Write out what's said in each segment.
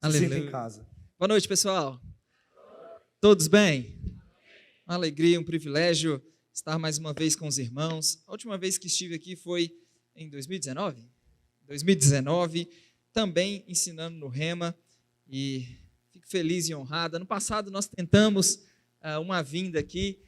Aleluia. Sinta em casa. Boa noite, pessoal. Todos bem? Uma alegria, um privilégio estar mais uma vez com os irmãos. A última vez que estive aqui foi em 2019? 2019, também ensinando no Rema, e fico feliz e honrado. No passado nós tentamos uma vinda aqui,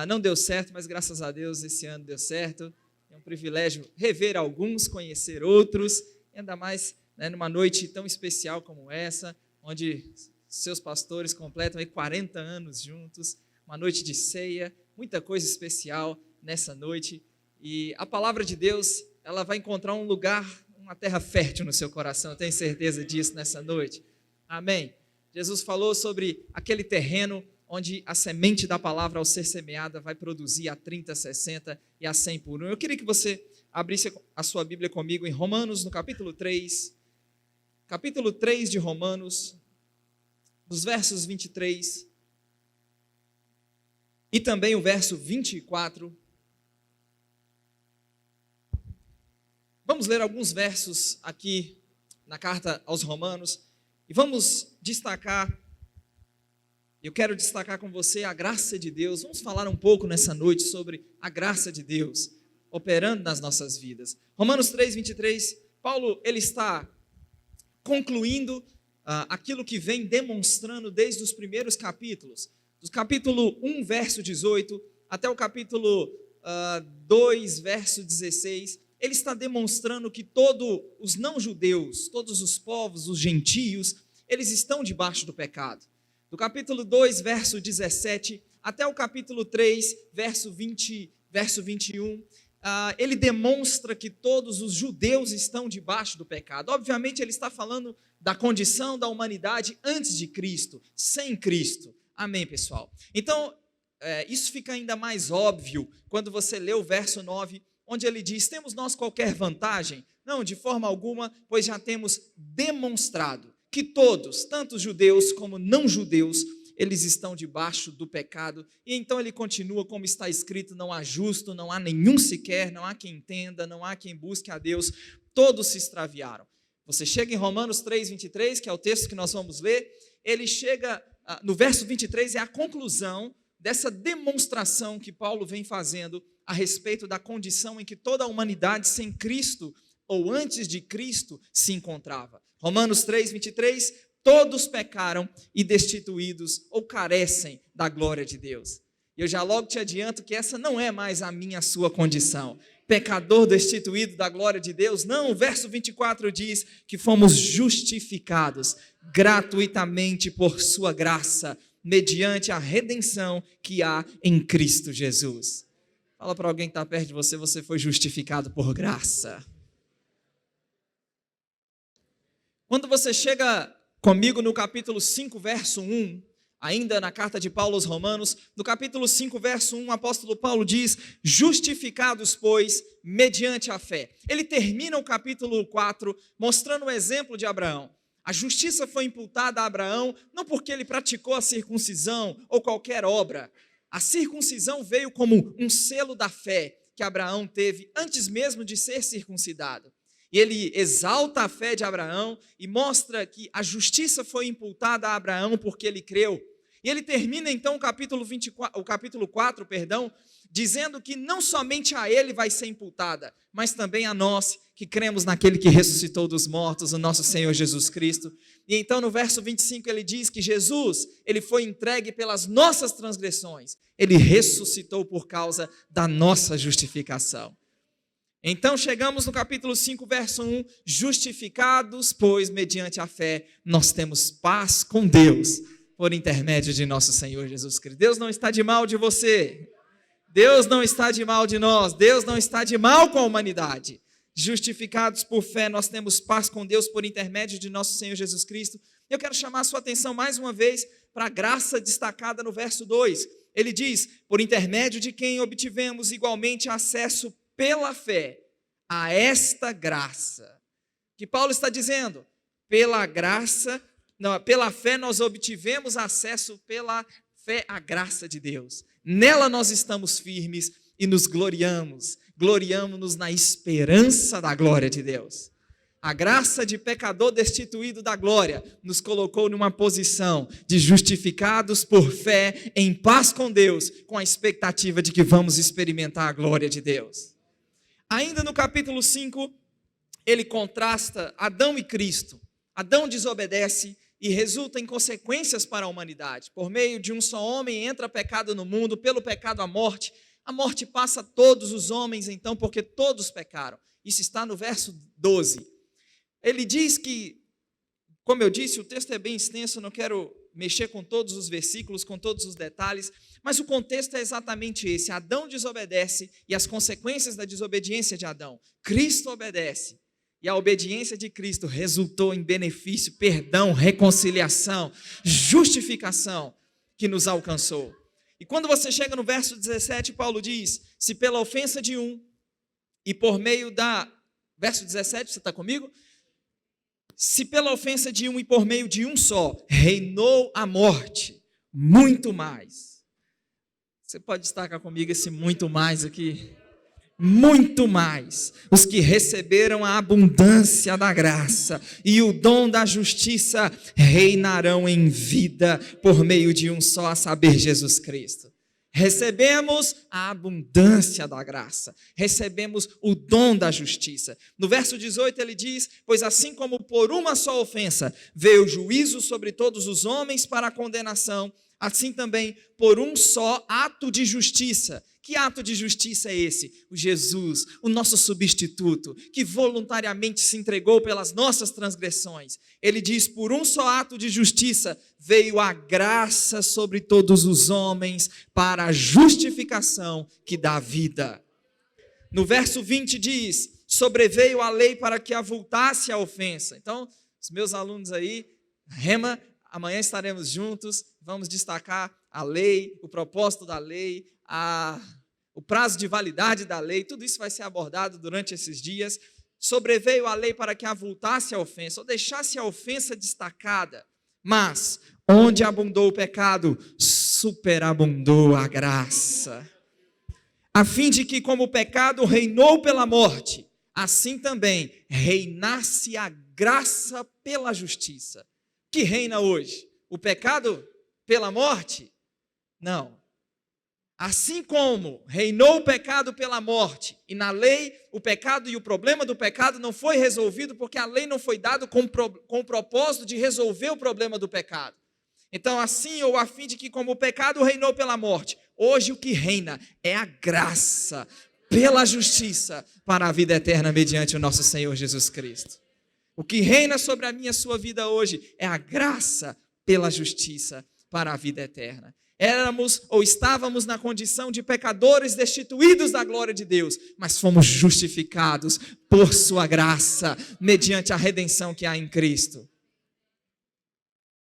não deu certo, mas graças a Deus esse ano deu certo. É um privilégio rever alguns, conhecer outros, e ainda mais numa noite tão especial como essa, onde seus pastores completam aí 40 anos juntos, uma noite de ceia, muita coisa especial nessa noite, e a palavra de Deus, ela vai encontrar um lugar, uma terra fértil no seu coração, eu tenho certeza disso nessa noite, amém? Jesus falou sobre aquele terreno onde a semente da palavra, ao ser semeada, vai produzir a 30, 60 e a 100 por um. Eu queria que você abrisse a sua Bíblia comigo em Romanos, no capítulo 3 de Romanos, dos versos 23 e também o verso 24. Vamos ler alguns versos aqui na carta aos Romanos e vamos destacar, eu quero destacar com você a graça de Deus. Vamos falar um pouco nessa noite sobre a graça de Deus operando nas nossas vidas. Romanos 3, 23, Paulo ele está concluindo aquilo que vem demonstrando desde os primeiros capítulos, do capítulo 1, verso 18, até o capítulo 2, verso 16, ele está demonstrando que todos os não-judeus, todos os povos, os gentios, eles estão debaixo do pecado. Do capítulo 2, verso 17, até o capítulo 3, verso 21, ele demonstra que todos os judeus estão debaixo do pecado. Obviamente ele está falando da condição da humanidade antes de Cristo, sem Cristo. Amém, pessoal? Então, isso fica ainda mais óbvio quando você lê o verso 9, onde ele diz: temos nós qualquer vantagem? Não, de forma alguma, pois já temos demonstrado que todos, tanto judeus como não judeus, eles estão debaixo do pecado. E então ele continua como está escrito: não há justo, não há nenhum sequer, não há quem entenda, não há quem busque a Deus, todos se extraviaram. Você chega em Romanos 3, 23, que é o texto que nós vamos ler, ele chega no verso 23, é a conclusão dessa demonstração que Paulo vem fazendo a respeito da condição em que toda a humanidade sem Cristo, ou antes de Cristo, se encontrava. Romanos 3, 23, todos pecaram e destituídos ou carecem da glória de Deus. Eu já logo te adianto que essa não é mais a minha, a sua condição. Pecador destituído da glória de Deus, não. O verso 24 diz que fomos justificados gratuitamente por sua graça, mediante a redenção que há em Cristo Jesus. Fala para alguém que está perto de você: você foi justificado por graça. Quando você chega comigo no capítulo 5, verso 1, ainda na carta de Paulo aos Romanos, no capítulo 5, verso 1, o apóstolo Paulo diz: justificados, pois, mediante a fé. Ele termina o capítulo 4 mostrando o exemplo de Abraão. A justiça foi imputada a Abraão não porque ele praticou a circuncisão ou qualquer obra. A circuncisão veio como um selo da fé que Abraão teve antes mesmo de ser circuncidado. E ele exalta a fé de Abraão e mostra que a justiça foi imputada a Abraão porque ele creu. E ele termina então o capítulo 4, dizendo que não somente a ele vai ser imputada, mas também a nós que cremos naquele que ressuscitou dos mortos, o nosso Senhor Jesus Cristo. E então no verso 25 ele diz que Jesus, ele foi entregue pelas nossas transgressões, ele ressuscitou por causa da nossa justificação. Então chegamos no capítulo 5, verso 1, justificados, pois mediante a fé nós temos paz com Deus, por intermédio de nosso Senhor Jesus Cristo. Deus não está de mal de você, Deus não está de mal de nós, Deus não está de mal com a humanidade. Justificados por fé, nós temos paz com Deus por intermédio de nosso Senhor Jesus Cristo. Eu quero chamar a sua atenção mais uma vez para a graça destacada no verso 2. Ele diz: por intermédio de quem obtivemos igualmente acesso pela fé a esta graça. Que Paulo está dizendo? Pela fé nós obtivemos acesso pela fé à graça de Deus. Nela nós estamos firmes e nos gloriamos. Gloriamo-nos na esperança da glória de Deus. A graça de pecador destituído da glória nos colocou numa posição de justificados por fé, em paz com Deus, com a expectativa de que vamos experimentar a glória de Deus. Ainda no capítulo 5, ele contrasta Adão e Cristo. Adão desobedece e resulta em consequências para a humanidade. Por meio de um só homem entra pecado no mundo, pelo pecado a morte passa a todos os homens então, porque todos pecaram. Isso está no verso 12. Ele diz que, como eu disse, o texto é bem extenso, eu não quero mexer com todos os versículos, com todos os detalhes, mas o contexto é exatamente esse. Adão desobedece e as consequências da desobediência de Adão. Cristo obedece e a obediência de Cristo resultou em benefício, perdão, reconciliação, justificação que nos alcançou. E quando você chega no verso 17, Paulo diz, se pela ofensa de um e por meio da... Verso 17, você está comigo? Se pela ofensa de um e por meio de um só, reinou a morte, muito mais. Você pode destacar comigo esse muito mais aqui? Muito mais. Os que receberam a abundância da graça e o dom da justiça reinarão em vida por meio de um só, a saber, Jesus Cristo. Recebemos a abundância da graça, recebemos o dom da justiça. No verso 18 ele diz, pois assim como por uma só ofensa veio o juízo sobre todos os homens para a condenação, assim também por um só ato de justiça. Que ato de justiça é esse? O Jesus, o nosso substituto, que voluntariamente se entregou pelas nossas transgressões. Ele diz, por um só ato de justiça, veio a graça sobre todos os homens para a justificação que dá vida. No verso 20 diz, sobreveio a lei para que avultasse a ofensa. Então, os meus alunos aí, rema, amanhã estaremos juntos, vamos destacar a lei, o propósito da lei, o prazo de validade da lei, tudo isso vai ser abordado durante esses dias. Sobreveio a lei para que avultasse a ofensa, ou deixasse a ofensa destacada, mas onde abundou o pecado, superabundou a graça, a fim de que como o pecado reinou pela morte, assim também reinasse a graça pela justiça. Que reina hoje? O pecado pela morte? Não. Assim como reinou o pecado pela morte, e na lei o pecado e o problema do pecado não foi resolvido, porque a lei não foi dada com o propósito de resolver o problema do pecado. Então, assim, ou a fim de que como o pecado reinou pela morte, hoje o que reina é a graça pela justiça para a vida eterna mediante o nosso Senhor Jesus Cristo. O que reina sobre a minha e sua vida hoje é a graça pela justiça para a vida eterna. Éramos ou estávamos na condição de pecadores destituídos da glória de Deus, mas fomos justificados por sua graça, mediante a redenção que há em Cristo.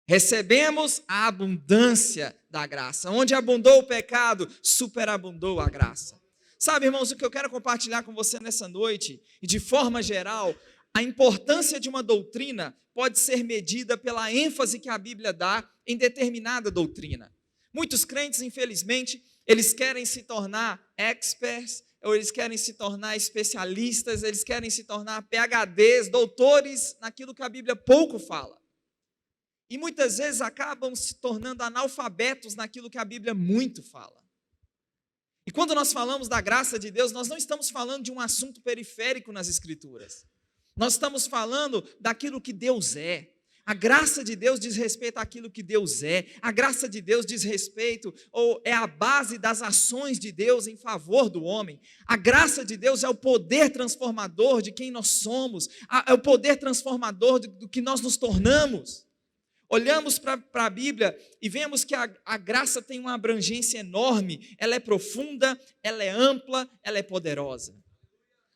Recebemos a abundância da graça. Onde abundou o pecado, superabundou a graça. Sabe, irmãos, o que eu quero compartilhar com você nessa noite, e de forma geral, a importância de uma doutrina pode ser medida pela ênfase que a Bíblia dá em determinada doutrina. Muitos crentes, infelizmente, eles querem se tornar experts, ou eles querem se tornar especialistas, eles querem se tornar PhDs, doutores naquilo que a Bíblia pouco fala. E muitas vezes acabam se tornando analfabetos naquilo que a Bíblia muito fala. E quando nós falamos da graça de Deus, nós não estamos falando de um assunto periférico nas Escrituras. Nós estamos falando daquilo que Deus é. A graça de Deus diz respeito àquilo que Deus é. A graça de Deus diz respeito, ou é a base das ações de Deus em favor do homem. A graça de Deus é o poder transformador de quem nós somos, é o poder transformador do que nós nos tornamos. Olhamos para a Bíblia e vemos que a graça tem uma abrangência enorme, ela é profunda, ela é ampla, ela é poderosa.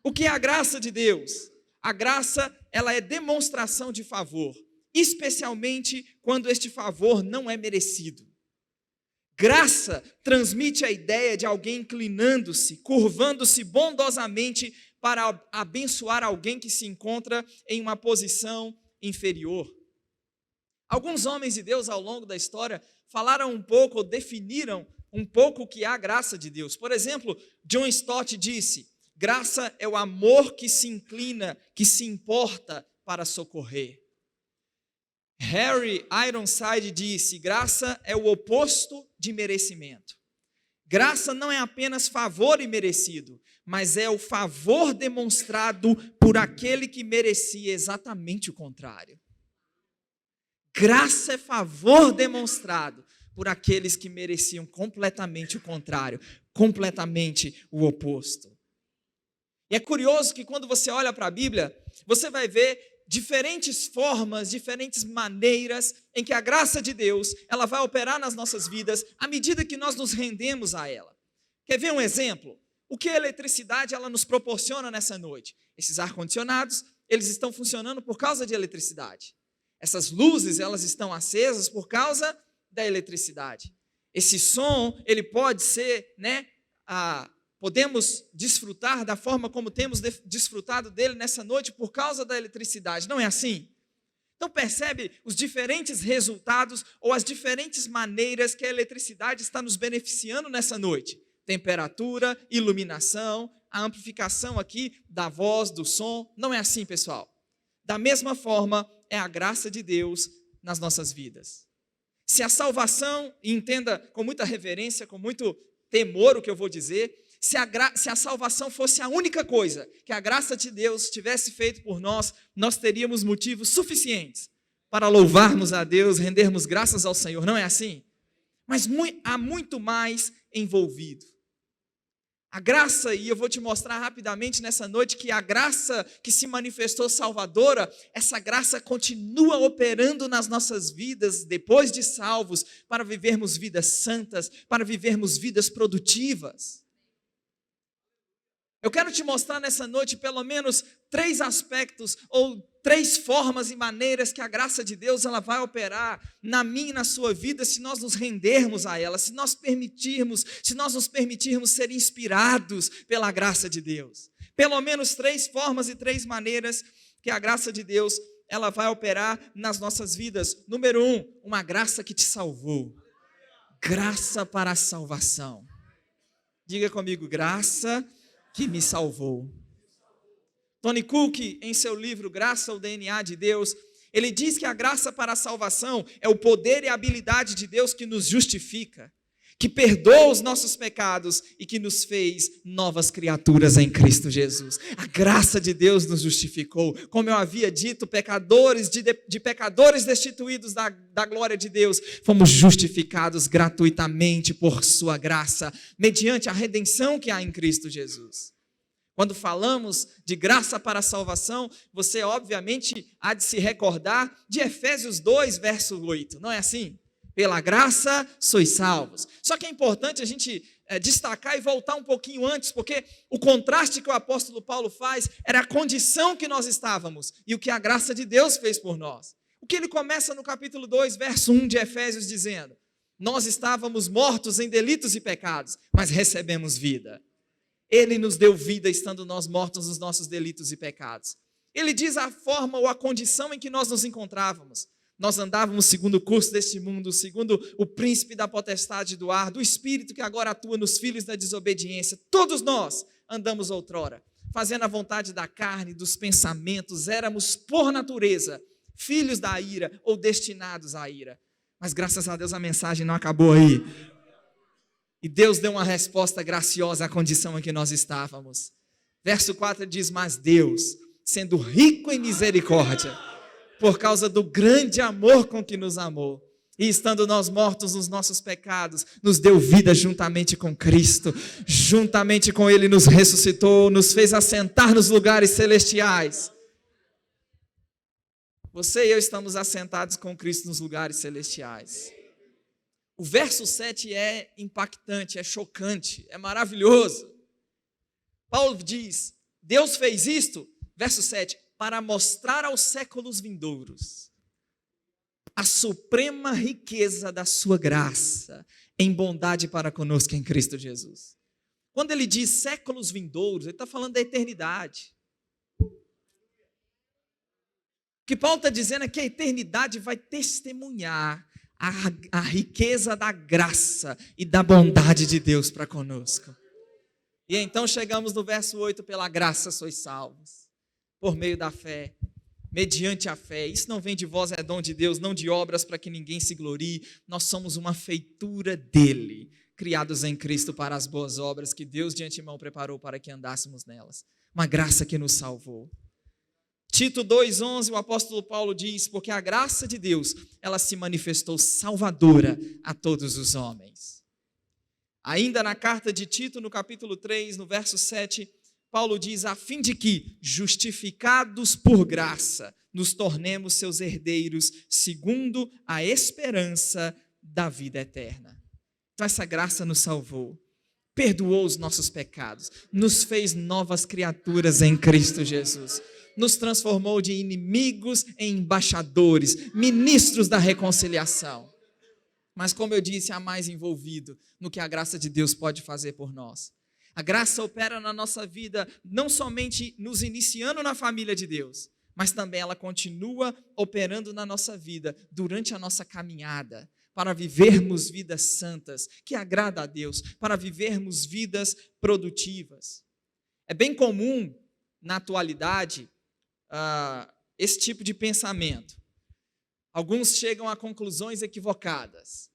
O que é a graça de Deus? A graça, ela é demonstração de favor, especialmente quando este favor não é merecido. Graça transmite a ideia de alguém inclinando-se, curvando-se bondosamente para abençoar alguém que se encontra em uma posição inferior. Alguns homens de Deus ao longo da história falaram um pouco, ou definiram um pouco o que é a graça de Deus. Por exemplo, John Stott disse: Graça é o amor que se inclina, que se importa para socorrer. Harry Ironside disse: graça é o oposto de merecimento. Graça não é apenas favor imerecido, mas é o favor demonstrado por aquele que merecia exatamente o contrário. Graça é favor demonstrado por aqueles que mereciam completamente o contrário, completamente o oposto. E é curioso que quando você olha para a Bíblia, você vai ver diferentes formas, diferentes maneiras em que a graça de Deus, ela vai operar nas nossas vidas à medida que nós nos rendemos a ela. Quer ver um exemplo? O que a eletricidade ela nos proporciona nessa noite? Esses ar-condicionados, eles estão funcionando por causa de eletricidade. Essas luzes, elas estão acesas por causa da eletricidade. Esse som, ele pode ser, podemos desfrutar da forma como temos desfrutado dele nessa noite por causa da eletricidade, não é assim? Então percebe os diferentes resultados ou as diferentes maneiras que a eletricidade está nos beneficiando nessa noite. Temperatura, iluminação, a amplificação aqui da voz, do som, não é assim, pessoal? Da mesma forma, é a graça de Deus nas nossas vidas. Se a salvação, e entenda com muita reverência, com muito temor o que eu vou dizer, se a salvação fosse a única coisa que a graça de Deus tivesse feito por nós, nós teríamos motivos suficientes para louvarmos a Deus, rendermos graças ao Senhor, não é assim? Mas há muito mais envolvido. A graça, e eu vou te mostrar rapidamente nessa noite, que a graça que se manifestou salvadora, essa graça continua operando nas nossas vidas, depois de salvos, para vivermos vidas santas, para vivermos vidas produtivas. Eu quero te mostrar nessa noite pelo menos 3 aspectos ou 3 formas e maneiras que a graça de Deus ela vai operar na minha e na sua vida se nós nos rendermos a ela, se nós nos permitirmos ser inspirados pela graça de Deus. Pelo menos 3 formas e 3 maneiras que a graça de Deus ela vai operar nas nossas vidas. Número 1, uma graça que te salvou. Graça para a salvação. Diga comigo, graça que me salvou. Tony Cook, em seu livro Graça, o DNA de Deus, ele diz que a graça para a salvação é o poder e a habilidade de Deus que nos justifica, que perdoa os nossos pecados e que nos fez novas criaturas em Cristo Jesus. A graça de Deus nos justificou. Como eu havia dito, pecadores de pecadores destituídos da glória de Deus, fomos justificados gratuitamente por sua graça, mediante a redenção que há em Cristo Jesus. Quando falamos de graça para a salvação, você obviamente há de se recordar de Efésios 2, verso 8, não é assim? Pela graça sois salvos. Só que é importante a gente destacar e voltar um pouquinho antes, porque o contraste que o apóstolo Paulo faz era a condição que nós estávamos e o que a graça de Deus fez por nós. O que ele começa no capítulo 2, verso 1 de Efésios, dizendo: nós estávamos mortos em delitos e pecados, mas recebemos vida. Ele nos deu vida estando nós mortos nos nossos delitos e pecados. Ele diz a forma ou a condição em que nós nos encontrávamos. Nós andávamos segundo o curso deste mundo, segundo o príncipe da potestade do ar, do espírito que agora atua nos filhos da desobediência. Todos nós andamos outrora, fazendo a vontade da carne, dos pensamentos, éramos por natureza filhos da ira ou destinados à ira. Mas graças a Deus a mensagem não acabou aí. E Deus deu uma resposta graciosa à condição em que nós estávamos. Verso 4 diz: mas Deus, sendo rico em misericórdia, por causa do grande amor com que nos amou, e estando nós mortos nos nossos pecados, nos deu vida juntamente com Cristo, juntamente com Ele nos ressuscitou, nos fez assentar nos lugares celestiais. Você e eu estamos assentados com Cristo nos lugares celestiais. O verso 7 é impactante, é chocante, é maravilhoso. Paulo diz: Deus fez isto, verso 7, para mostrar aos séculos vindouros a suprema riqueza da sua graça em bondade para conosco em Cristo Jesus. Quando ele diz séculos vindouros, ele está falando da eternidade. O que Paulo está dizendo é que a eternidade vai testemunhar a riqueza da graça e da bondade de Deus para conosco. E então chegamos no verso 8, pela graça sois salvos, por meio da fé, mediante a fé. Isso não vem de vós, é dom de Deus, não de obras para que ninguém se glorie. Nós somos uma feitura dele, criados em Cristo para as boas obras que Deus de antemão preparou para que andássemos nelas. Uma graça que nos salvou. Tito 2,11, o apóstolo Paulo diz, porque a graça de Deus, ela se manifestou salvadora a todos os homens. Ainda na carta de Tito, no capítulo 3, no verso 7, Paulo diz, a fim de que, justificados por graça, nos tornemos seus herdeiros, segundo a esperança da vida eterna. Então essa graça nos salvou, perdoou os nossos pecados, nos fez novas criaturas em Cristo Jesus, nos transformou de inimigos em embaixadores, ministros da reconciliação. Mas como eu disse, há mais envolvido no que a graça de Deus pode fazer por nós. A graça opera na nossa vida, não somente nos iniciando na família de Deus, mas também ela continua operando na nossa vida, durante a nossa caminhada, para vivermos vidas santas, que agrada a Deus, para vivermos vidas produtivas. É bem comum, na atualidade, esse tipo de pensamento. Alguns chegam a conclusões equivocadas.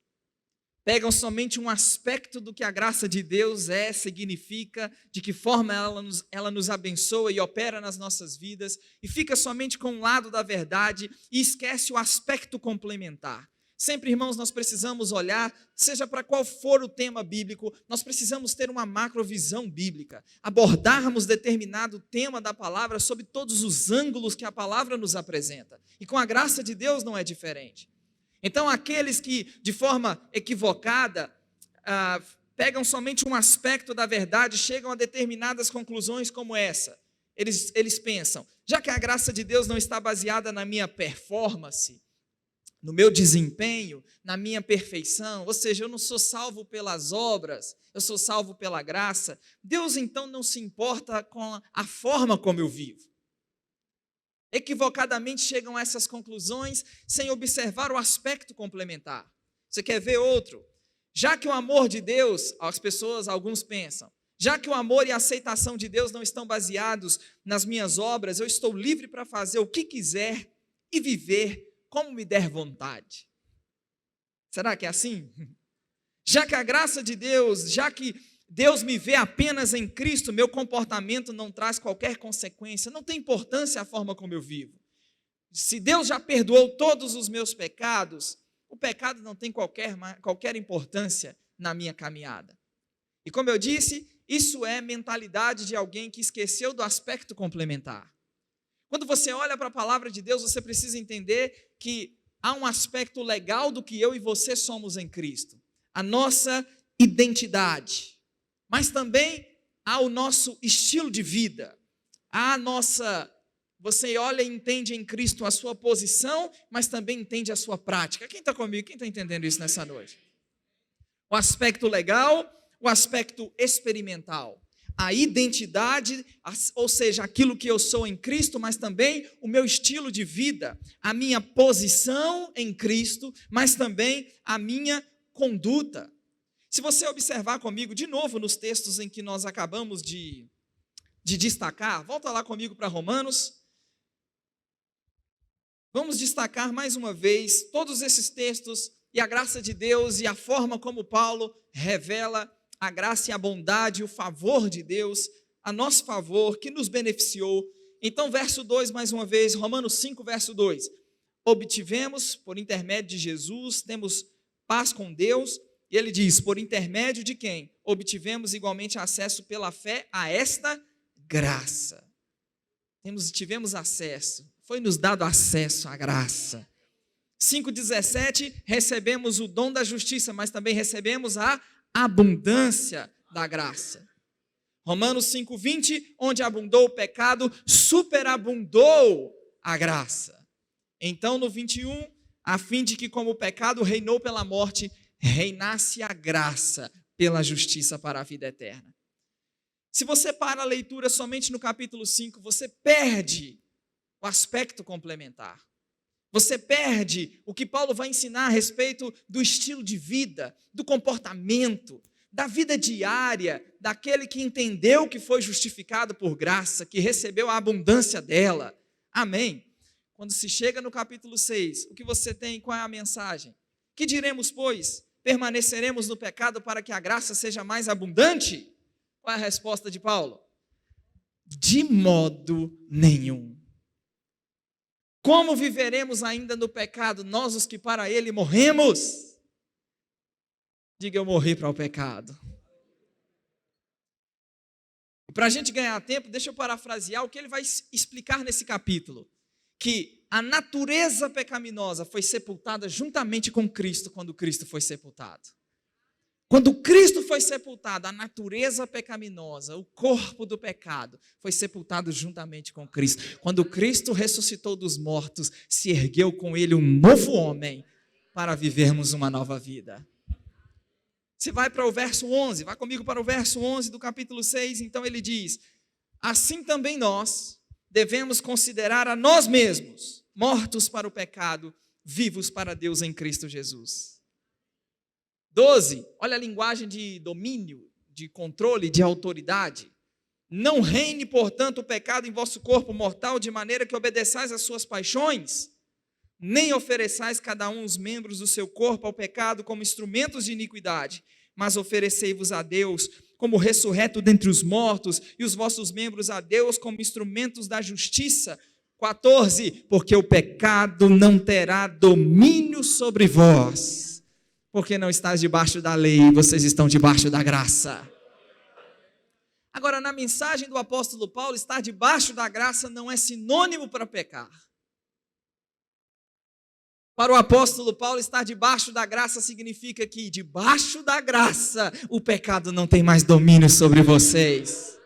Pegam somente um aspecto do que a graça de Deus significa, de que forma ela nos abençoa e opera nas nossas vidas, e fica somente com um lado da verdade e esquece o aspecto complementar. Sempre, irmãos, nós precisamos olhar, seja para qual for o tema bíblico, nós precisamos ter uma macrovisão bíblica, abordarmos determinado tema da palavra sob todos os ângulos que a palavra nos apresenta. E com a graça de Deus não é diferente. Então, aqueles que, de forma equivocada, pegam somente um aspecto da verdade, chegam a determinadas conclusões como essa. Eles pensam, já que a graça de Deus não está baseada na minha performance, no meu desempenho, na minha perfeição, ou seja, eu não sou salvo pelas obras, eu sou salvo pela graça, Deus então não se importa com a forma como eu vivo. Equivocadamente chegam a essas conclusões sem observar o aspecto complementar. Você quer ver outro? Já que o amor de Deus, alguns pensam, já que o amor e a aceitação de Deus não estão baseados nas minhas obras, eu estou livre para fazer o que quiser e viver como me der vontade. Será que é assim? Já que a graça de Deus, já que Deus me vê apenas em Cristo, meu comportamento não traz qualquer consequência, não tem importância a forma como eu vivo. Se Deus já perdoou todos os meus pecados, o pecado não tem qualquer importância na minha caminhada. E como eu disse, isso é mentalidade de alguém que esqueceu do aspecto complementar. Quando você olha para a palavra de Deus, você precisa entender que há um aspecto legal do que eu e você somos em Cristo. A nossa identidade. Mas também há o nosso estilo de vida. Você olha e entende em Cristo a sua posição, mas também entende a sua prática. Quem está comigo? Quem está entendendo isso nessa noite? O aspecto legal, o aspecto experimental. A identidade, ou seja, aquilo que eu sou em Cristo, mas também o meu estilo de vida, a minha posição em Cristo, mas também a minha conduta. Se você observar comigo, de novo, nos textos em que nós acabamos de destacar, volta lá comigo para Romanos. Vamos destacar mais uma vez todos esses textos e a graça de Deus e a forma como Paulo revela a graça e a bondade, o favor de Deus, a nosso favor, que nos beneficiou. Então, verso 2, mais uma vez, Romanos 5, verso 2. Obtivemos, por intermédio de Jesus, temos paz com Deus, e ele diz, por intermédio de quem? Obtivemos igualmente acesso pela fé a esta graça. Tivemos acesso, foi nos dado acesso à graça. 5,17, recebemos o dom da justiça, mas também recebemos a abundância da graça. Romanos 5,20, onde abundou o pecado, superabundou a graça. Então, no 21, a fim de que como o pecado reinou pela morte, reinasse a graça pela justiça para a vida eterna. Se você para a leitura somente no capítulo 5, você perde o aspecto complementar. Você perde o que Paulo vai ensinar a respeito do estilo de vida, do comportamento, da vida diária, daquele que entendeu que foi justificado por graça, que recebeu a abundância dela. Amém? Quando se chega no capítulo 6, o que você tem? Qual é a mensagem? Que diremos, pois? Permaneceremos no pecado para que a graça seja mais abundante? Qual é a resposta de Paulo? De modo nenhum. Como viveremos ainda no pecado, nós os que para ele morremos? Diga, eu morri para o pecado. Para a gente ganhar tempo, deixa eu parafrasear o que ele vai explicar nesse capítulo. Que a natureza pecaminosa foi sepultada juntamente com Cristo quando Cristo foi sepultado. Quando Cristo foi sepultado, a natureza pecaminosa, o corpo do pecado, foi sepultado juntamente com Cristo. Quando Cristo ressuscitou dos mortos, se ergueu com ele um novo homem para vivermos uma nova vida. Você vai para o verso 11, vai comigo para o verso 11 do capítulo 6, então ele diz: assim também nós devemos considerar a nós mesmos mortos para o pecado, vivos para Deus em Cristo Jesus. 12, olha a linguagem de domínio, de controle, de autoridade. Não reine, portanto, o pecado em vosso corpo mortal, de maneira que obedeçais às suas paixões, nem ofereçais cada um os membros do seu corpo ao pecado como instrumentos de iniquidade, mas oferecei-vos a Deus como ressurreto dentre os mortos, e os vossos membros a Deus como instrumentos da justiça. 14, porque o pecado não terá domínio sobre vós, porque não estás debaixo da lei, vocês estão debaixo da graça. Agora, na mensagem do apóstolo Paulo, estar debaixo da graça não é sinônimo para pecar. Para o apóstolo Paulo, estar debaixo da graça significa que debaixo da graça o pecado não tem mais domínio sobre vocês.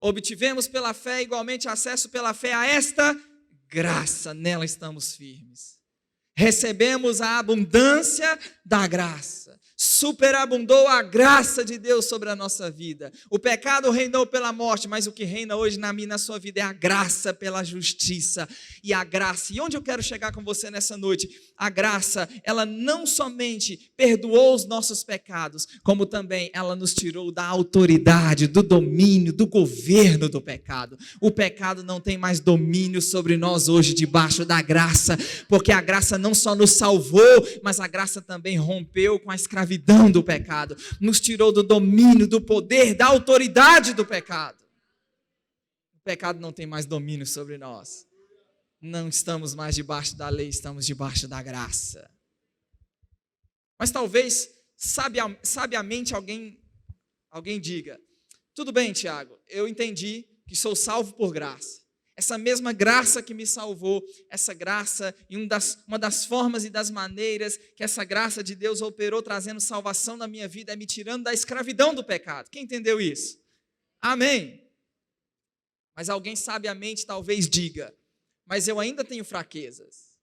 Obtivemos pela fé igualmente acesso pela fé a esta graça, nela estamos firmes. Recebemos a abundância da graça. Superabundou a graça de Deus sobre a nossa vida. O pecado reinou pela morte, mas o que reina hoje na minha e na sua vida é a graça pela justiça. E a graça, e onde eu quero chegar com você nessa noite? A graça, ela não somente perdoou os nossos pecados, como também ela nos tirou da autoridade, do domínio, do governo do pecado. O pecado não tem mais domínio sobre nós hoje debaixo da graça, porque a graça não só nos salvou, mas a graça também rompeu com a escravidão do pecado, nos tirou do domínio, do poder, da autoridade do pecado. O pecado não tem mais domínio sobre nós. Não estamos mais debaixo da lei, estamos debaixo da graça. Mas talvez, sabiamente, alguém diga: tudo bem, Tiago, eu entendi que sou salvo por graça. Essa mesma graça que me salvou, essa graça, e uma das formas e das maneiras que essa graça de Deus operou trazendo salvação na minha vida é me tirando da escravidão do pecado. Quem entendeu isso? Amém. Mas alguém sabiamente talvez diga: mas eu ainda tenho fraquezas.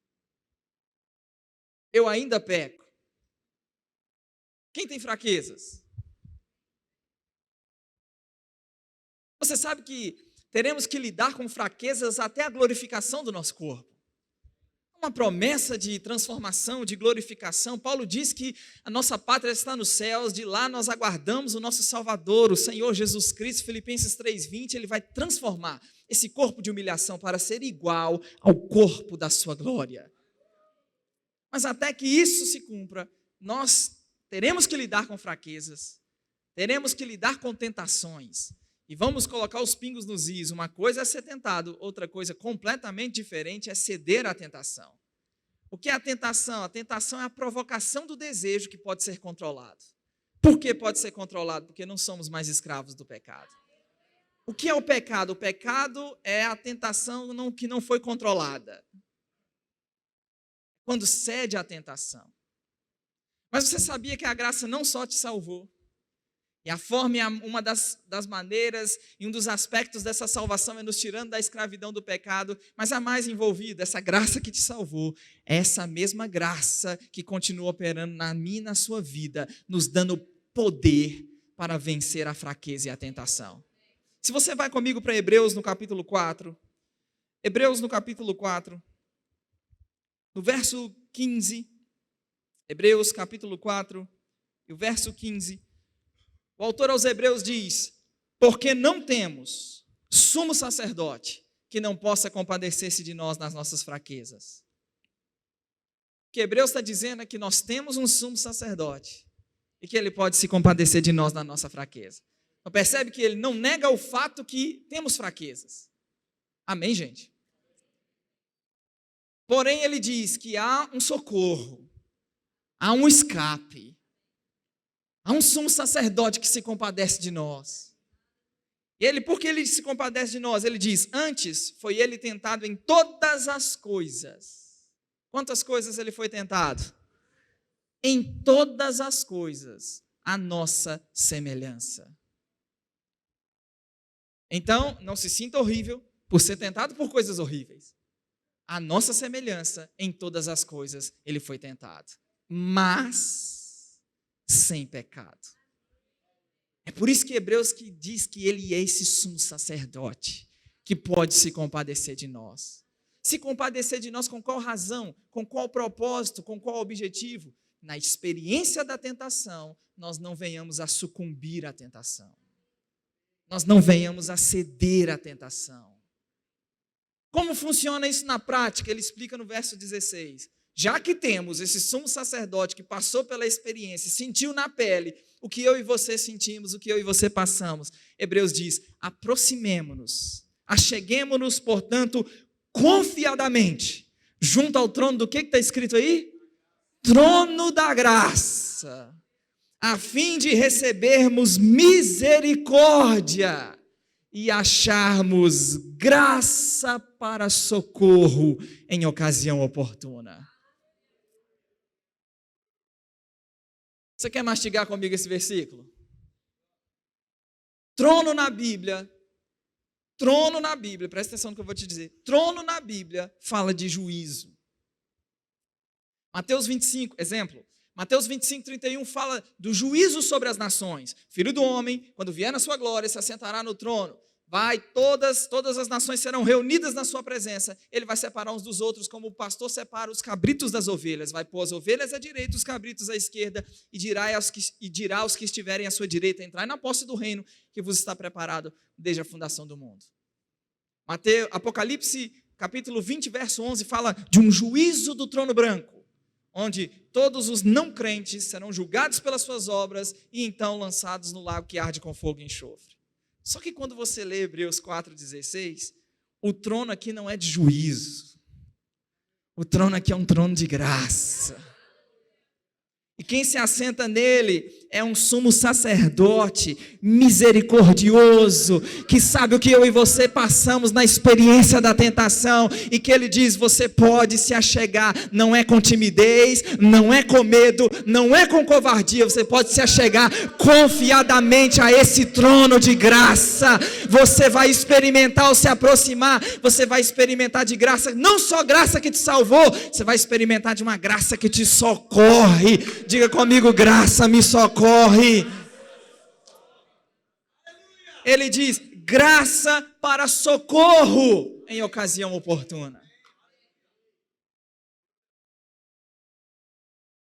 Eu ainda peco. Quem tem fraquezas? Você sabe que teremos que lidar com fraquezas até a glorificação do nosso corpo. Uma promessa de transformação, de glorificação. Paulo diz que a nossa pátria está nos céus, de lá nós aguardamos o nosso Salvador, o Senhor Jesus Cristo. Filipenses 3:20, ele vai transformar esse corpo de humilhação para ser igual ao corpo da sua glória. Mas até que isso se cumpra, nós teremos que lidar com fraquezas, teremos que lidar com tentações. E vamos colocar os pingos nos is. Uma coisa é ser tentado, outra coisa completamente diferente é ceder à tentação. O que é a tentação? A tentação é a provocação do desejo que pode ser controlado. Por que pode ser controlado? Porque não somos mais escravos do pecado. O que é o pecado? O pecado é a tentação que não foi controlada. Quando cede à tentação. Mas você sabia que a graça não só te salvou? E a forma, uma das maneiras e um dos aspectos dessa salvação é nos tirando da escravidão do pecado, mas a mais envolvida, essa graça que te salvou, é essa mesma graça que continua operando na minha e na sua vida, nos dando poder para vencer a fraqueza e a tentação. Se você vai comigo para Hebreus no capítulo 4, Hebreus no capítulo 4, no verso 15, Hebreus capítulo 4, e o verso 15. O autor aos Hebreus diz: porque não temos sumo sacerdote que não possa compadecer-se de nós nas nossas fraquezas. O que Hebreus está dizendo é que nós temos um sumo sacerdote e que ele pode se compadecer de nós na nossa fraqueza. Então percebe que ele não nega o fato que temos fraquezas. Amém, gente? Porém, ele diz que há um socorro, há um escape, há um sumo sacerdote que se compadece de nós. E ele, por que ele se compadece de nós? Ele diz: antes foi ele tentado em todas as coisas. Quantas coisas ele foi tentado? Em todas as coisas, a nossa semelhança. Então, não se sinta horrível por ser tentado por coisas horríveis. A nossa semelhança, em todas as coisas, ele foi tentado. Mas sem pecado. É por isso que Hebreus que diz que ele é esse sumo sacerdote que pode se compadecer de nós. Se compadecer de nós com qual razão? Com qual propósito? Com qual objetivo? Na experiência da tentação, nós não venhamos a sucumbir à tentação. Nós não venhamos a ceder à tentação. Como funciona isso na prática? Ele explica no verso 16. Já que temos esse sumo sacerdote que passou pela experiência, sentiu na pele o que eu e você sentimos, o que eu e você passamos, Hebreus diz: aproximemo-nos, acheguemo-nos, portanto, confiadamente, junto ao trono do que está escrito aí? Trono da graça, a fim de recebermos misericórdia e acharmos graça para socorro em ocasião oportuna. Você quer mastigar comigo esse versículo? Trono na Bíblia, presta atenção no que eu vou te dizer. Trono na Bíblia fala de juízo. Mateus 25, exemplo. Mateus 25, 31 fala do juízo sobre as nações. Filho do homem, quando vier na sua glória, se assentará no trono. Todas as nações serão reunidas na sua presença. Ele vai separar uns dos outros, como o pastor separa os cabritos das ovelhas. Vai pôr as ovelhas à direita, os cabritos à esquerda, e dirá aos que estiverem à sua direita: entrai na posse do reino que vos está preparado desde a fundação do mundo. Apocalipse, capítulo 20, verso 11, fala de um juízo do trono branco, onde todos os não crentes serão julgados pelas suas obras e então lançados no lago que arde com fogo e enxofre. Só que quando você lê Hebreus 4,16, o trono aqui não é de juízo. O trono aqui é um trono de graça. E quem se assenta nele é um sumo sacerdote misericordioso, que sabe o que eu e você passamos na experiência da tentação, e que ele diz: você pode se achegar, não é com timidez, não é com medo, não é com covardia, você pode se achegar confiadamente a esse trono de graça. Você vai experimentar ao se aproximar, você vai experimentar de graça, não só graça que te salvou, você vai experimentar de uma graça que te socorre. Diga comigo: graça me socorre. Ele diz: graça para socorro em ocasião oportuna.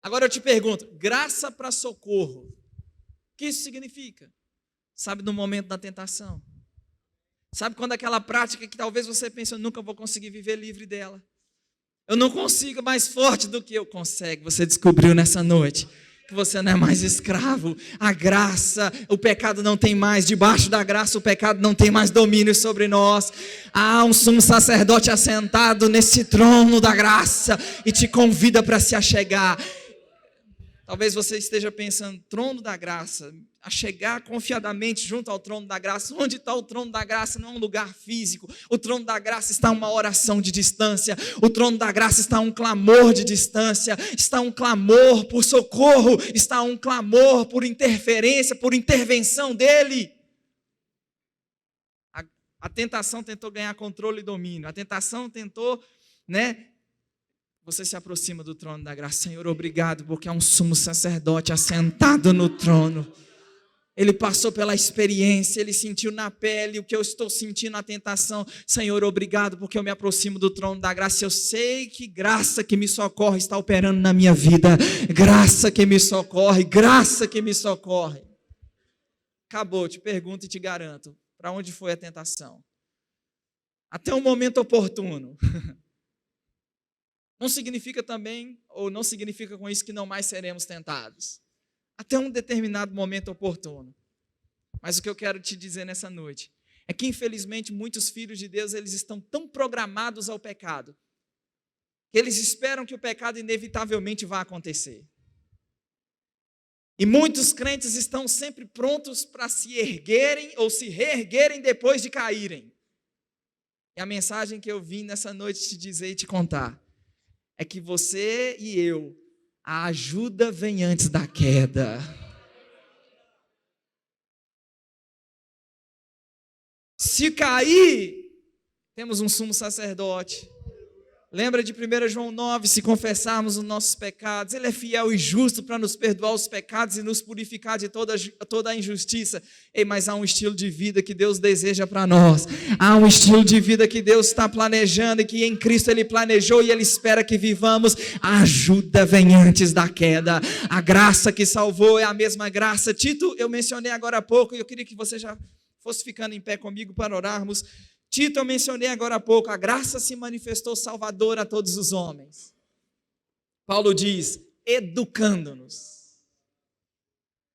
Agora eu te pergunto: graça para socorro, o que isso significa? Sabe, no momento da tentação. Sabe quando aquela prática que talvez você pense: eu nunca vou conseguir viver livre dela. Eu não consigo, mais forte do que eu consegue. Você descobriu nessa noite que você não é mais escravo. A graça, o pecado não tem mais, debaixo da graça o pecado não tem mais domínio sobre nós. Há um sumo sacerdote assentado nesse trono da graça e te convida para se achegar. Talvez você esteja pensando: trono da graça, a chegar confiadamente junto ao trono da graça. Onde está o trono da graça? Não é um lugar físico. O trono da graça está uma oração de distância. O trono da graça está um clamor de distância. Está um clamor por socorro. Está um clamor por interferência, por intervenção dele. A tentação tentou ganhar controle e domínio. A tentação tentou, Você se aproxima do trono da graça. Senhor, obrigado, porque é um sumo sacerdote assentado no trono. Ele passou pela experiência, ele sentiu na pele o que eu estou sentindo na tentação. Senhor, obrigado porque eu me aproximo do trono da graça. Eu sei que graça que me socorre está operando na minha vida. Graça que me socorre, graça que me socorre. Acabou, te pergunto e te garanto. Para onde foi a tentação? Até um momento oportuno. Não significa também, ou não significa com isso que não mais seremos tentados. Até um determinado momento oportuno. Mas o que eu quero te dizer nessa noite é que, infelizmente, muitos filhos de Deus, eles estão tão programados ao pecado, que eles esperam que o pecado inevitavelmente vá acontecer. E muitos crentes estão sempre prontos para se erguerem ou se reerguerem depois de caírem. E a mensagem que eu vim nessa noite te dizer e te contar é que você e eu, a ajuda vem antes da queda. Se cair, temos um sumo sacerdote. Lembra de 1 João 9, se confessarmos os nossos pecados, Ele é fiel e justo para nos perdoar os pecados e nos purificar de toda a injustiça. Ei, mas há um estilo de vida que Deus deseja para nós. Há um estilo de vida que Deus está planejando e que em Cristo Ele planejou e Ele espera que vivamos. A ajuda vem antes da queda. A graça que salvou é a mesma graça. Tito, eu mencionei agora há pouco e eu queria que você já fosse ficando em pé comigo para orarmos. Tito, eu mencionei agora há pouco, a graça se manifestou salvadora a todos os homens. Paulo diz, educando-nos.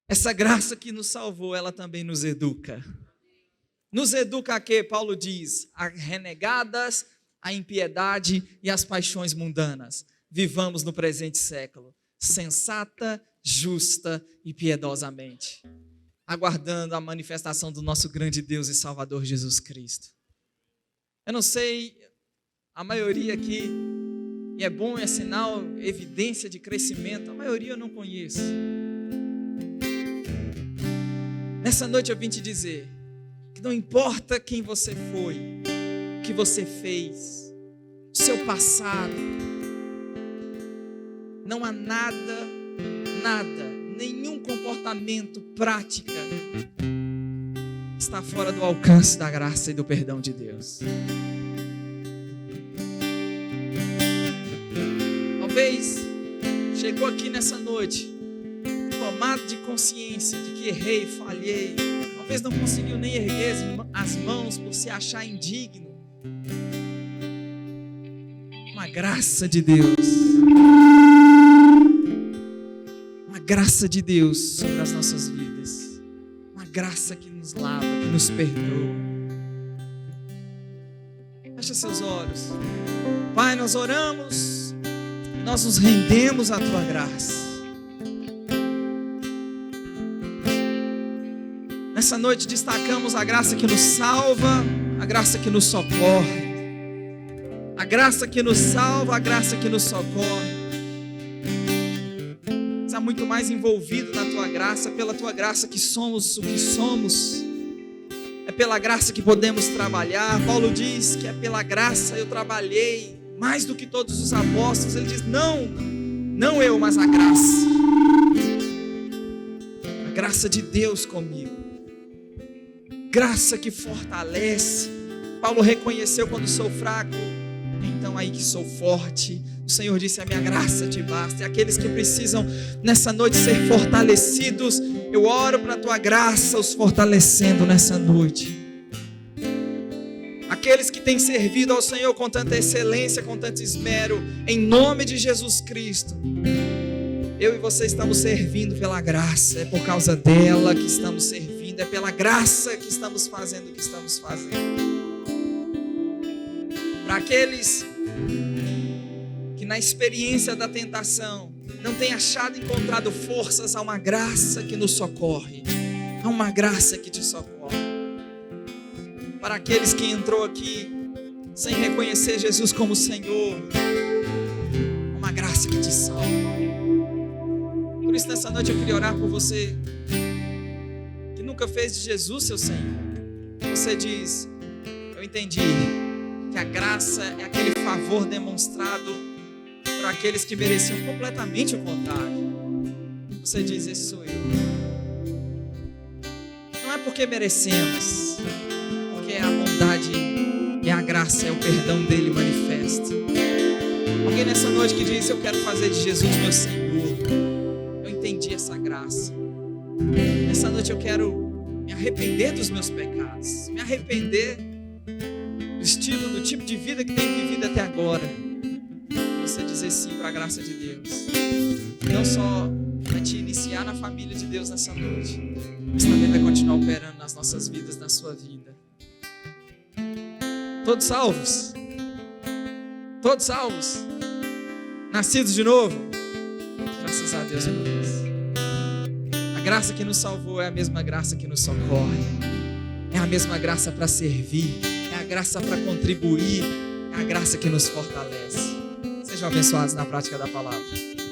Essa graça que nos salvou, ela também nos educa. Nos educa a quê? Paulo diz, a renegadas, a impiedade e as paixões mundanas. Vivamos no presente século, sensata, justa e piedosamente, aguardando a manifestação do nosso grande Deus e Salvador Jesus Cristo. Eu não sei, a maioria aqui, e é bom, é sinal, evidência de crescimento, a maioria eu não conheço. Nessa noite eu vim te dizer que não importa quem você foi, o que você fez, o seu passado, não há nada, nenhum comportamento, prática, está fora do alcance da graça e do perdão de Deus. Talvez chegou aqui nessa noite tomado de consciência de que errei, falhei, talvez não conseguiu nem erguer as mãos por se achar indigno. Uma graça de Deus, uma graça de Deus sobre as nossas vidas, uma graça que nos lava, que nos perdoa. Fecha seus olhos. Pai, nós oramos, nós nos rendemos à Tua graça. Nessa noite destacamos a graça que nos salva, a graça que nos socorre. A graça que nos salva, a graça que nos socorre. Está muito mais envolvido na Tua graça, pela Tua graça que somos o que somos. É pela graça que podemos trabalhar. Paulo diz que é pela graça eu trabalhei mais do que todos os apóstolos. Ele diz, não eu, mas a graça. A graça de Deus comigo. Graça que fortalece. Paulo reconheceu quando sou fraco, então aí que sou forte. O Senhor disse, a minha graça te basta. E aqueles que precisam nessa noite ser fortalecidos, eu oro para a Tua graça os fortalecendo nessa noite. Aqueles que têm servido ao Senhor com tanta excelência, com tanto esmero, em nome de Jesus Cristo, eu e você estamos servindo pela graça. É por causa dela que estamos servindo, é pela graça que estamos fazendo o que estamos fazendo. Para aqueles que na experiência da tentação não têm encontrado forças, há uma graça que nos socorre, há uma graça que te socorre. Para aqueles que entrou aqui sem reconhecer Jesus como Senhor, uma graça que te salva. Por isso nessa noite eu queria orar por você que nunca fez de Jesus seu Senhor. Você diz, eu entendi que a graça é aquele favor demonstrado para aqueles que mereciam completamente o contrário. Você diz, esse sou eu. porque merecemos, porque é a bondade, é a graça, é o perdão dele manifesto. Alguém nessa noite que diz: eu quero fazer de Jesus meu Senhor, eu entendi essa graça. Nessa noite eu quero me arrepender dos meus pecados, me arrepender do tipo de vida que tenho vivido até agora. Você dizer sim para a graça de Deus, não só vai te iniciar na família de Deus nessa noite, mas também vai continuar operando nas nossas vidas, na sua vida. Todos salvos? Todos salvos? Nascidos de novo? Graças a Deus por isso. A graça que nos salvou é a mesma graça que nos socorre, é a mesma graça para servir, é a graça para contribuir, é a graça que nos fortalece. Sejam abençoados na prática da palavra.